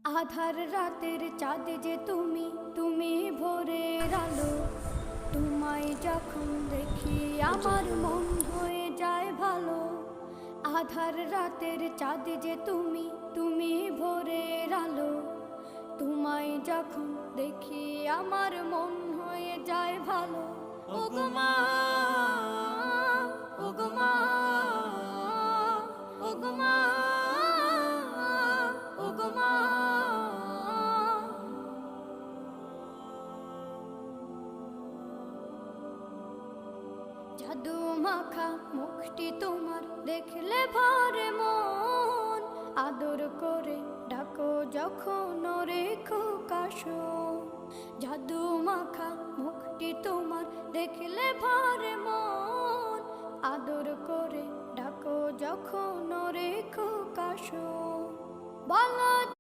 আধার রাতের চাঁদ যে তুমি, তুমি ভোরের আলো। তোমায় যখন দেখি আমার মন হয়ে যায় ভালো। আধার রাতের চাঁদ যে তুমি, তুমি ভোরের আলো। তোমায় যখন দেখি আমার মন হয়ে যায় ভালো। ওগো মা, ওগো মা, ওগো মা, ওগো মা। জাদু মাখা মুখটি তোমার দেখলে ভরে মন। আদর করে ডাকো যখন রেখো কাশো। জাদু মাখা মুখটি তোমার দেখলে ভরে মন। আদর করে ডাকো যখন রেখো কাশো। বলো